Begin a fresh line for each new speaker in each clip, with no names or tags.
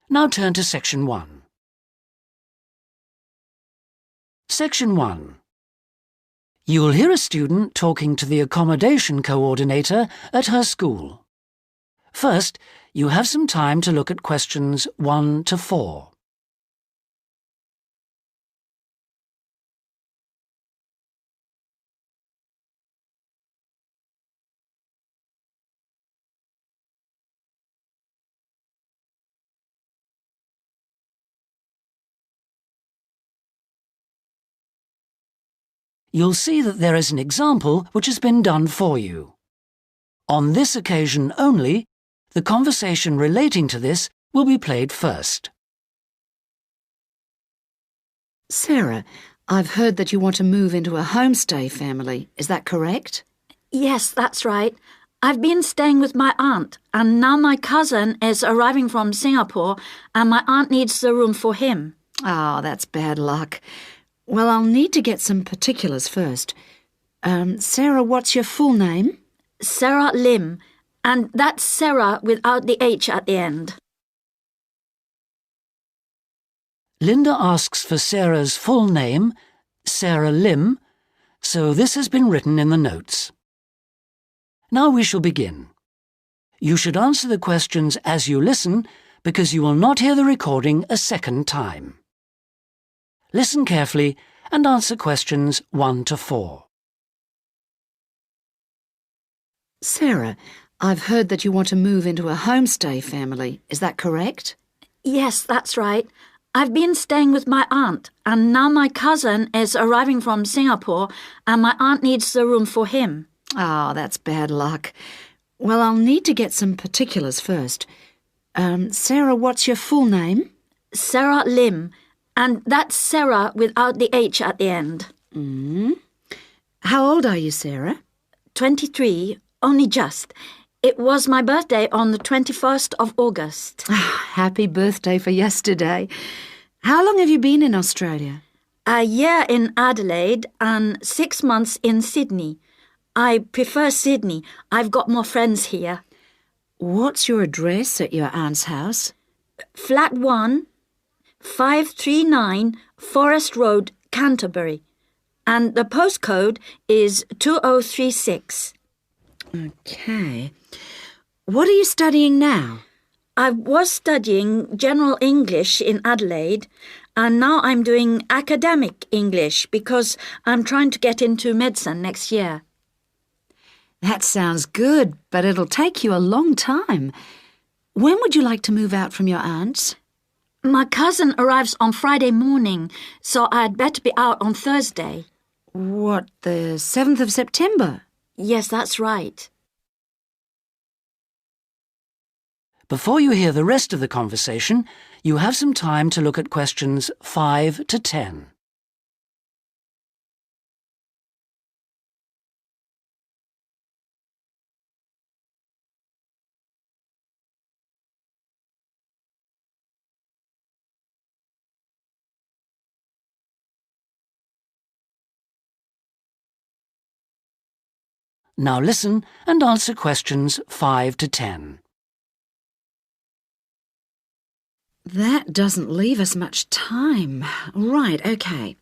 Now turn to Section 1. Section 1. You will hear a student talking to the accommodation coordinator at her school. First, you have some time to look at questions 1 to 4. You'll see that there is an example which has been done for you. On this occasion only, the conversation relating to this will be played first.
Sarah, I've heard that you want to move into a homestay family. Is that correct?
Yes, that's right. I've been staying with my aunt, and now my cousin is arriving from Singapore, and my aunt needs the room for him.
Oh, that's bad luck. Well, I'll need to get some particulars first. Sarah, what's your full name?
Sarah Lim, and that's Sarah without the H at the end.
Linda asks for Sarah's full name, Sarah Lim, so this has been written in the notes. Now we shall begin. You should answer the questions as you listen, because you will not hear the recording a second time. Listen carefully and answer questions 1 to 4.
Sarah, I've heard that you want to move into a homestay family. Is that correct?
Yes, that's right. I've been staying with my aunt, and now my cousin is arriving from Singapore, and my aunt needs the room for him.
Oh, that's bad luck. Well, I'll need to get some particulars first. Sarah, what's your full name?
Sarah Lim, and that's Sarah without the H at the end.
How old are you, Sarah?
23, only just. It was my birthday on the 21st of August.
Happy birthday for yesterday. How long have you been in Australia?
A year in Adelaide and 6 months in Sydney. I prefer Sydney. I've got more friends here.
What's your address at your aunt's house?
Flat 1, 539 Forest Road, Canterbury. And the postcode is 2036.
Okay. What are you studying now?
I was studying General English in Adelaide, and now I'm doing Academic English because I'm trying to get into medicine next year.
That sounds good, but it'll take you a long time. When would you like to move out from your aunt's?
My cousin arrives on Friday morning, so I'd better be out on Thursday.
What, the 7th of September?
Yes, that's right.
Before you hear the rest of the conversation, you have some time to look at questions 5 to 10. Now listen and answer questions 5 to 10.
That doesn't leave us much time. Right, okay.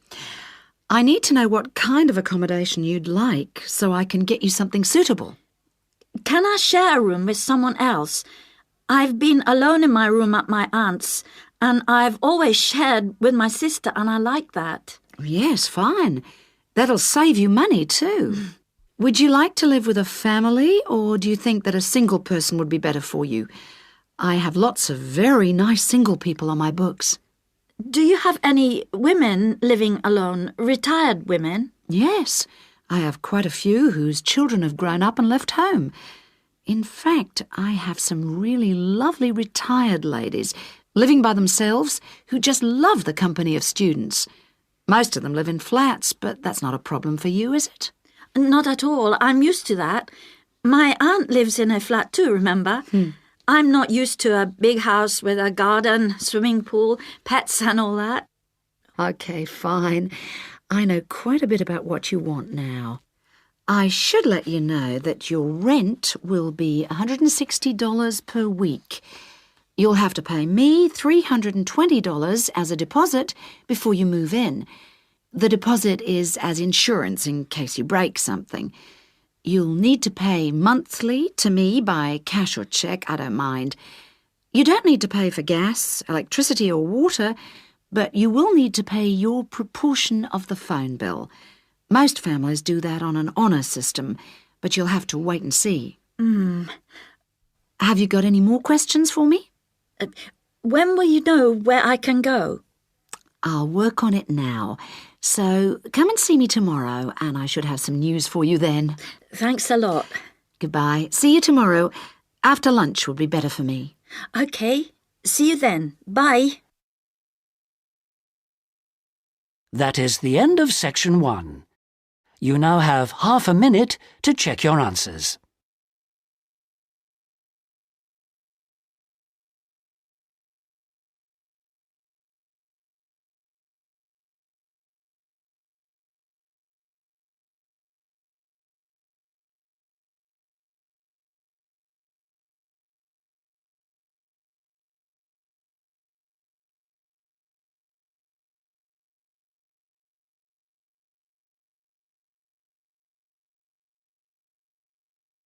I need to know what kind of accommodation you'd like so I can get you something suitable.
Can I share a room with someone else? I've been alone in my room at my aunt's, and I've always shared with my sister, and I like that.
Yes, fine. That'll save you money too. Would you like to live with a family, or do you think that a single person would be better for you? I have lots of very nice single people on my books.
Do you have any women living alone, retired women?
Yes, I have quite a few whose children have grown up and left home. In fact, I have some really lovely retired ladies living by themselves who just love the company of students. Most of them live in flats, but that's not a problem for you, is it?
Not at all. I'm used to that. My aunt lives in a flat too, remember? I'm not used to a big house with a garden, swimming pool, pets and all that.
Okay, fine. I know quite a bit about what you want now. I should let you know that your rent will be $160 per week. You'll have to pay me $320 as a deposit before you move in. The deposit is as insurance in case you break something. You'll need to pay monthly to me by cash or cheque, I don't mind. You don't need to pay for gas, electricity or water, but you will need to pay your proportion of the phone bill. Most families do that on an honour system, but you'll have to wait and see. Have you got any more questions for me?
When will you know where I can go?
I'll work on it now. So come and see me tomorrow, and I should have some news for you then.
Thanks a lot.
Goodbye. See you tomorrow. After lunch would be better for me.
OK. See you then. Bye.
That is the end of section 1. You now have half a minute to check your answers.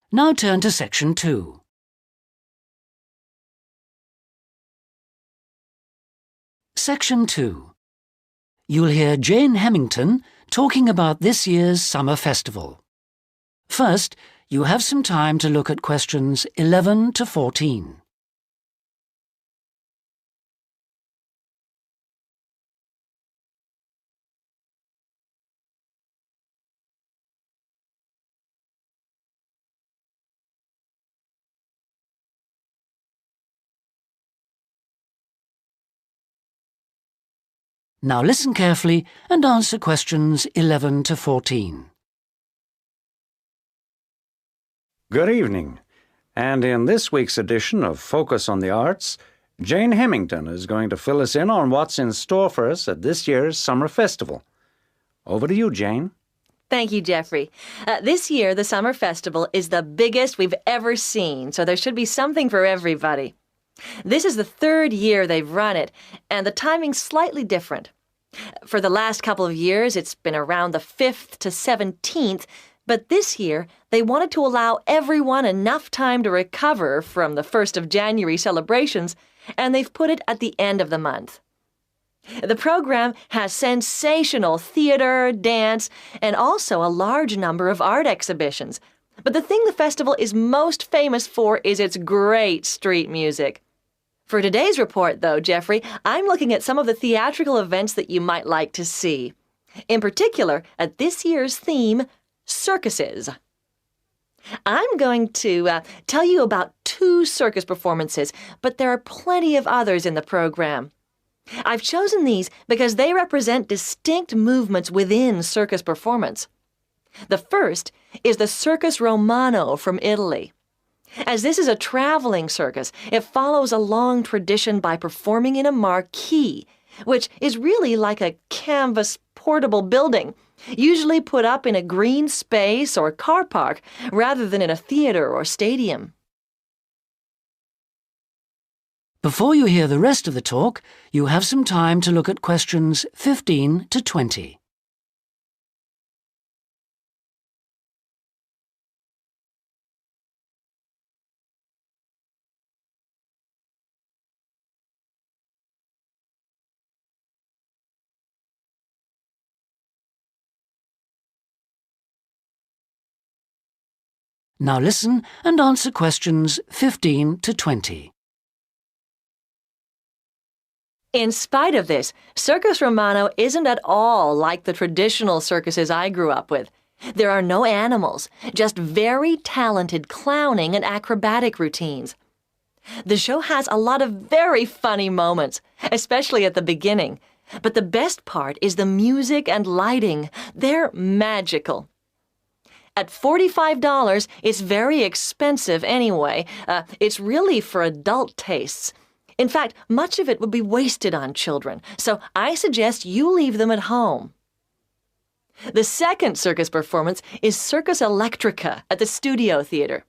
Now turn to section 2. Section 2. You'll hear Jane Hemington talking about this year's summer festival. First, you have some time to look at questions 11 to 14. Now listen carefully and answer questions 11 to 14.
Good evening. And in this week's edition of Focus on the Arts, Jane Hemington is going to fill us in on what's in store for us at this year's Summer Festival. Over to you, Jane.
Thank you, Jeffrey. This year, the Summer Festival is the biggest we've ever seen, so there should be something for everybody. This is the 3rd year they've run it, and the timing's slightly different. For the last couple of years, it's been around the 5th to 17th, but this year, they wanted to allow everyone enough time to recover from the 1st of January celebrations, and they've put it at the end of the month. The program has sensational theater, dance, and also a large number of art exhibitions. But the thing the festival is most famous for is its great street music. For today's report, though, Jeffrey, I'm looking at some of the theatrical events that you might like to see. In particular, at this year's theme, circuses. I'm going to tell you about 2 circus performances, but there are plenty of others in the program. I've chosen these because they represent distinct movements within circus performance. The first is the Circus Romano from Italy. As this is a traveling circus, it follows a long tradition by performing in a marquee, which is really like a canvas portable building, usually put up in a green space or car park rather than in a theater or stadium.
Before you hear the rest of the talk, you have some time to look at questions 15 to 20. Now listen and answer questions 15 to 20.
In spite of this, Circus Romano isn't at all like the traditional circuses I grew up with. There are no animals, just very talented clowning and acrobatic routines. The show has a lot of very funny moments, especially at the beginning. But the best part is the music and lighting. They're magical. At $45, it's very expensive anyway. It's really for adult tastes. In fact, much of it would be wasted on children, so I suggest you leave them at home. The second circus performance is Circus Electrica at the Studio Theater.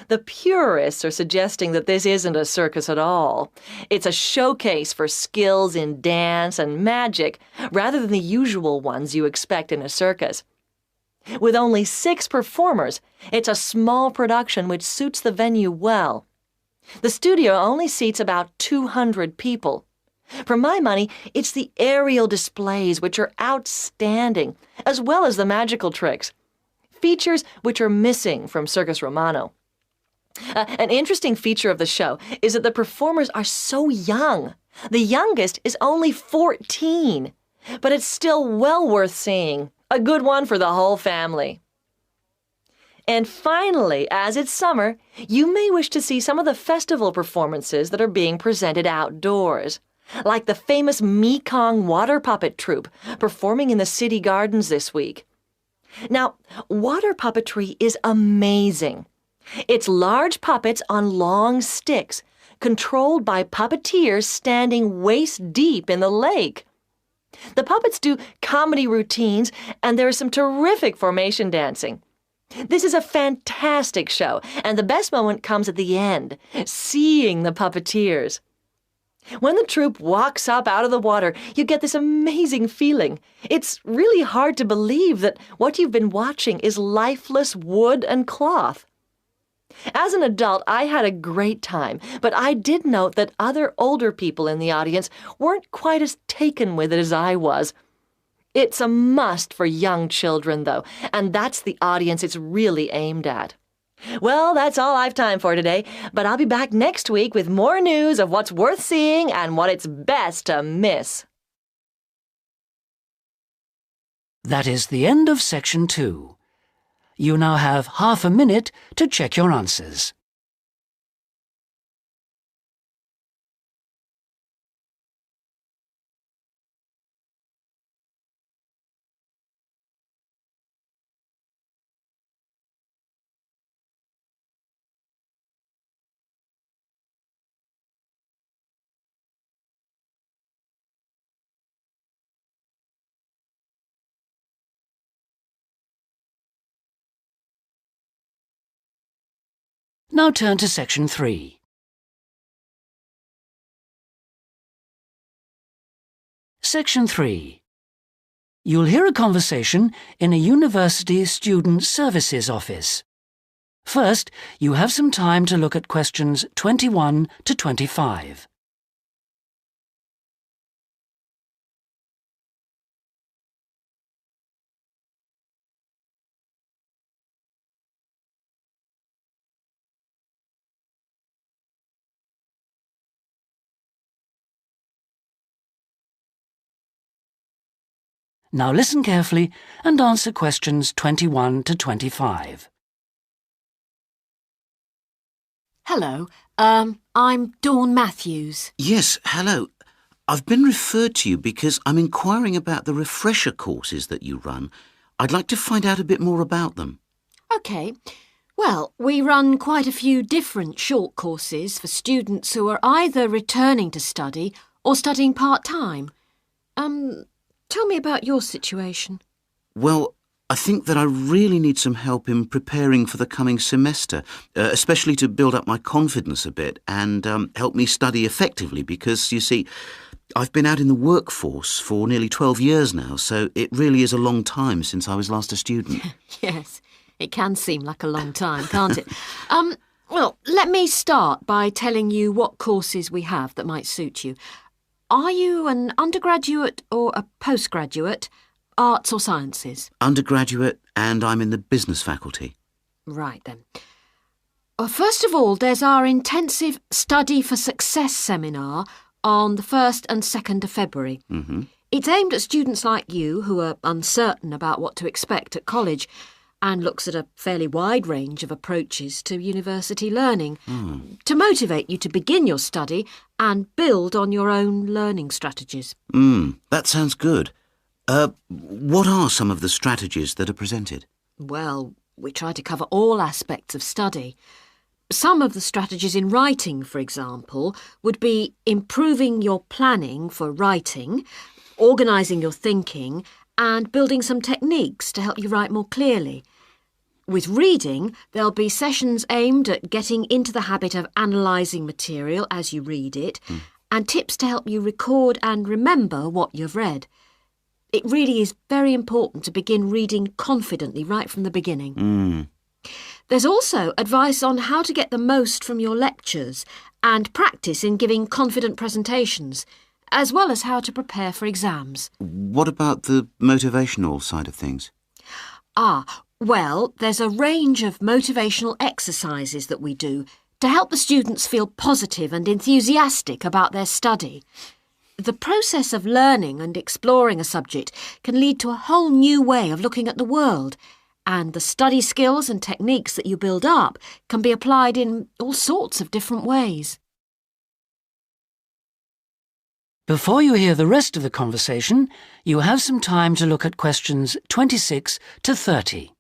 The purists are suggesting that this isn't a circus at all. It's a showcase for skills in dance and magic, rather than the usual ones you expect in a circus. With only 6 performers, it's a small production which suits the venue well. The studio only seats about 200 people. For my money, it's the aerial displays which are outstanding, as well as the magical tricks, features which are missing from Circus Romano. An interesting feature of the show is that the performers are so young. The youngest is only 14, but it's still well worth seeing. A good one for the whole family. And finally, as it's summer, you may wish to see some of the festival performances that are being presented outdoors, like the famous Mekong water puppet troupe performing in the city gardens this week. Now, water puppetry is amazing. It's large puppets on long sticks, controlled by puppeteers standing waist deep in the lake. The puppets do comedy routines, and there is some terrific formation dancing. This is a fantastic show, and the best moment comes at the end, seeing the puppeteers. When the troupe walks up out of the water, you get this amazing feeling. It's really hard to believe that what you've been watching is lifeless wood and cloth. As an adult, I had a great time, but I did note that other older people in the audience weren't quite as taken with it as I was. It's a must for young children, though, and that's the audience it's really aimed at. Well, that's all I've time for today, but I'll be back next week with more news of what's worth seeing and what it's best to miss.
That is the end of Section 2. You now have half a minute to check your answers. Now turn to Section 3. Section 3. You'll hear a conversation in a university student services office. First, you have some time to look at questions 21 to 25. Now listen carefully and answer questions 21 to 25.
Hello, I'm Dawn Matthews.
Yes, hello. I've been referred to you because I'm inquiring about the refresher courses that you run. I'd like to find out a bit more about them.
OK. Well, we run quite a few different short courses for students who are either returning to study or studying part-time. Tell me about your situation.
Well, I think that I really need some help in preparing for the coming semester, especially to build up my confidence a bit and help me study effectively because, you see, I've been out in the workforce for nearly 12 years now, so it really is a long time since I was last a student.
Yes, it can seem like a long time, can't it? Well, let me start by telling you what courses we have that might suit you. Are you an undergraduate or a postgraduate, arts or sciences?
Undergraduate, and I'm in the business faculty.
Right then. Well, first of all, there's our intensive Study for Success seminar on the 1st and 2nd of February.
Mm-hmm.
It's aimed at students like you who are uncertain about what to expect at college and looks at a fairly wide range of approaches to university learning to motivate you to begin your study and build on your own learning strategies.
That sounds good. What are some of the strategies that are presented?
Well, we try to cover all aspects of study. Some of the strategies in writing, for example, would be improving your planning for writing, organising your thinking, and building some techniques to help you write more clearly. With reading, there'll be sessions aimed at getting into the habit of analysing material as you read it, and tips to help you record and remember what you've read. It really is very important to begin reading confidently right from the beginning. There's also advice on how to get the most from your lectures and practice in giving confident presentations, as well as how to prepare for exams.
What about the motivational side of things?
Well, there's a range of motivational exercises that we do to help the students feel positive and enthusiastic about their study. The process of learning and exploring a subject can lead to a whole new way of looking at the world, and the study skills and techniques that you build up can be applied in all sorts of different ways.
Before you hear the rest of the conversation, you have some time to look at questions 26 to 30.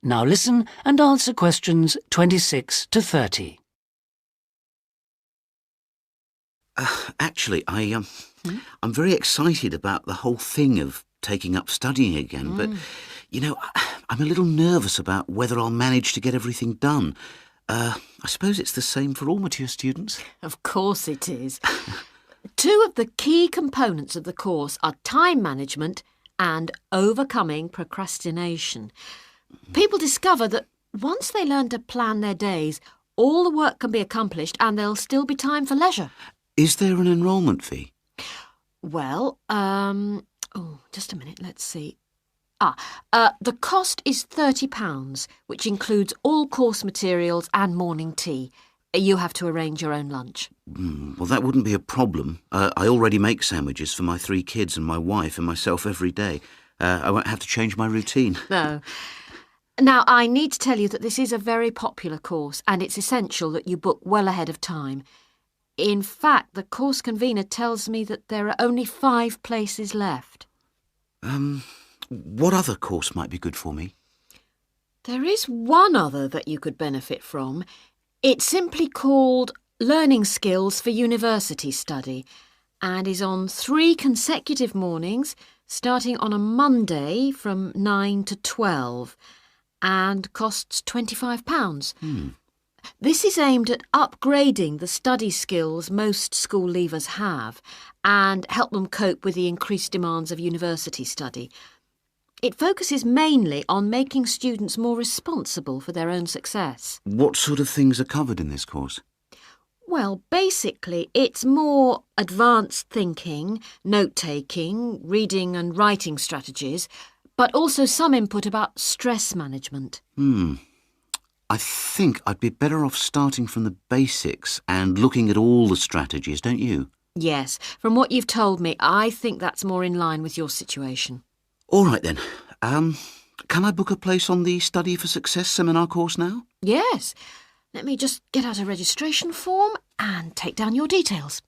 Now listen and answer questions 26 to 30.
Actually, I'm very excited about the whole thing of taking up studying again, but, I'm a little nervous about whether I'll manage to get everything done. I suppose it's the same for all mature students.
Of course it is. Two of the key components of the course are time management and overcoming procrastination. People discover that once they learn to plan their days, all the work can be accomplished and there'll still be time for leisure.
Is there an enrolment fee?
Well, just a minute, let's see. The cost is £30, which includes all course materials and morning tea. You have to arrange your own lunch.
Well, that wouldn't be a problem. I already make sandwiches for my 3 kids and my wife and myself every day. I won't have to change my routine.
No. Now, I need to tell you that this is a very popular course and it's essential that you book well ahead of time. In fact, the course convener tells me that there are only 5 places left.
What other course might be good for me?
There is one other that you could benefit from. It's simply called Learning Skills for University Study and is on 3 consecutive mornings, starting on a Monday from 9 to 12, and costs £25. This is aimed at upgrading the study skills most school leavers have and help them cope with the increased demands of university study. It focuses mainly on making students more responsible for their own success.
What sort of things are covered in this course?
Well, basically, it's more advanced thinking, note-taking, reading and writing strategies, but also some input about stress management.
I think I'd be better off starting from the basics and looking at all the strategies, don't you?
Yes, from what you've told me, I think that's more in line with your situation.
All right then. Can I book a place on the Study for Success seminar course now?
Yes. Let me just get out a registration form and take down your details.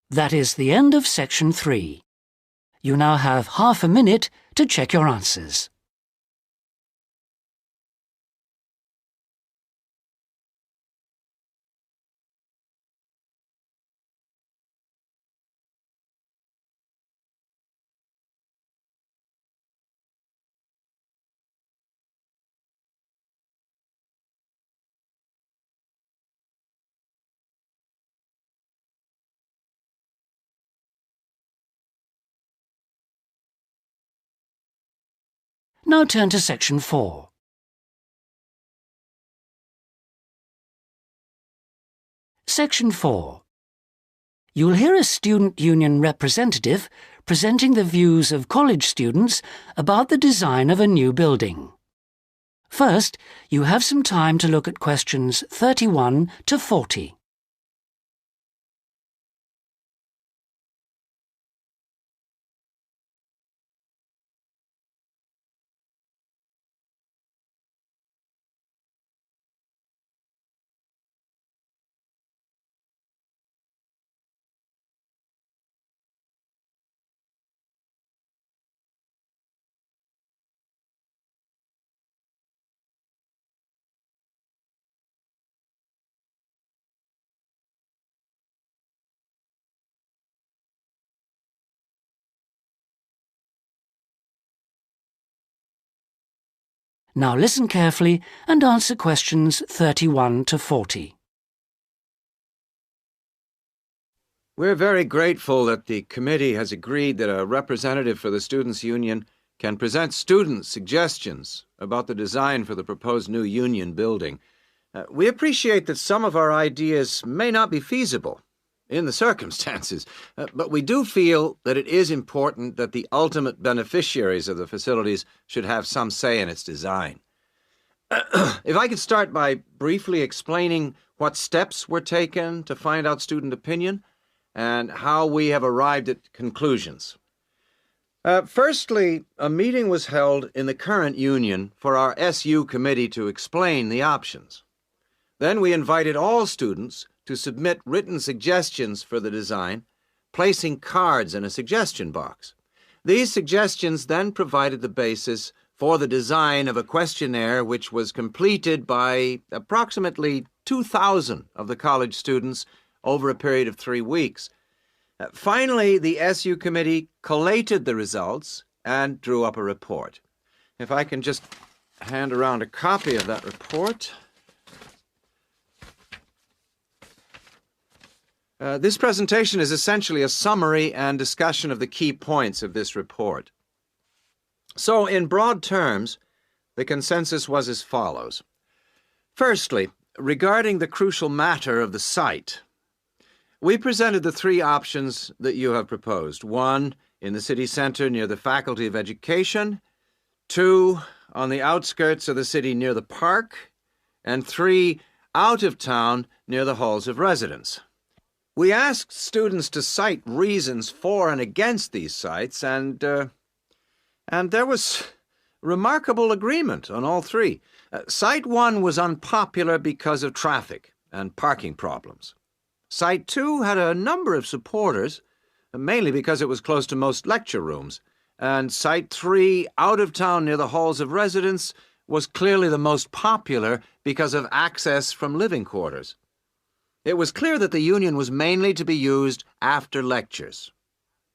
That is the end of section 3. You now have half a minute to check your answers. Now turn to section 4. Section 4. You'll hear a student union representative presenting the views of college students about the design of a new building. First, you have some time to look at questions 31 to 40. Now listen carefully and answer questions 31 to 40.
We're very grateful that the committee has agreed that a representative for the Students' Union can present students' suggestions about the design for the proposed new union building. We appreciate that some of our ideas may not be feasible in the circumstances, but we do feel that it is important that the ultimate beneficiaries of the facilities should have some say in its design. If I could start by briefly explaining what steps were taken to find out student opinion and how we have arrived at conclusions. Firstly, a meeting was held in the current union for our SU committee to explain the options. Then we invited all students to submit written suggestions for the design, placing cards in a suggestion box. These suggestions then provided the basis for the design of a questionnaire which was completed by approximately 2,000 of the college students over a period of 3 weeks. Finally, the SU committee collated the results and drew up a report. If I can just hand around a copy of that report. This presentation is essentially a summary and discussion of the key points of this report. So, in broad terms, the consensus was as follows. Firstly, regarding the crucial matter of the site, we presented the 3 options that you have proposed. 1, in the city center near the Faculty of Education. 2, on the outskirts of the city near the park. And 3, out of town near the halls of residence. We asked students to cite reasons for and against these sites, and there was remarkable agreement on all 3. Site 1 was unpopular because of traffic and parking problems. Site 2 had a number of supporters, mainly because it was close to most lecture rooms, and Site 3, out of town near the halls of residence, was clearly the most popular because of access from living quarters. It was clear that the union was mainly to be used after lectures.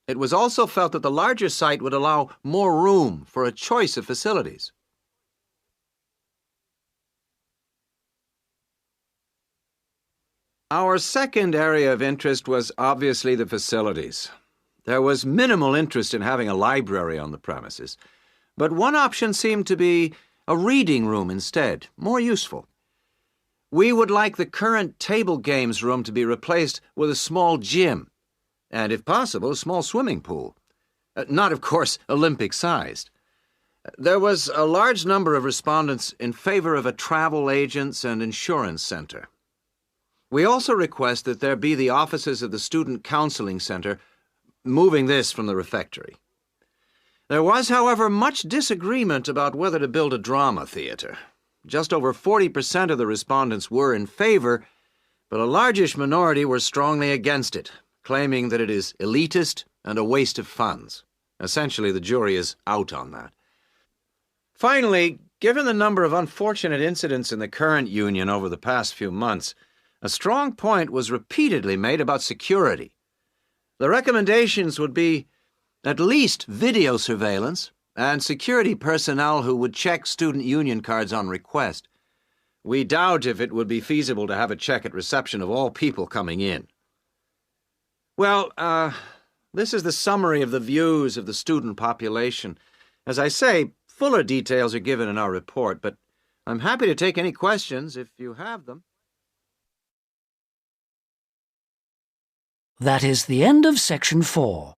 It was also felt that the larger site would allow more room for a choice of facilities. Our second area of interest was obviously the facilities. There was minimal interest in having a library on the premises, but one option seemed to be a reading room instead, more useful. We would like the current table games room to be replaced with a small gym, and if possible, a small swimming pool. Not, of course, Olympic-sized. There was a large number of respondents in favor of a travel agents and insurance center. We also request that there be the offices of the Student Counseling Center, moving this from the refectory. There was, however, much disagreement about whether to build a drama theater. Just over 40% of the respondents were in favor, but a largish minority were strongly against it, claiming that it is elitist and a waste of funds. Essentially, the jury is out on that. Finally, given the number of unfortunate incidents in the current union over the past few months, a strong point was repeatedly made about security. The recommendations would be at least video surveillance and security personnel who would check student union cards on request. We doubt if it would be feasible to have a check at reception of all people coming in. Well, this is the summary of the views of the student population. As I say, fuller details are given in our report, but I'm happy to take any questions if you have them.
That is the end of section 4.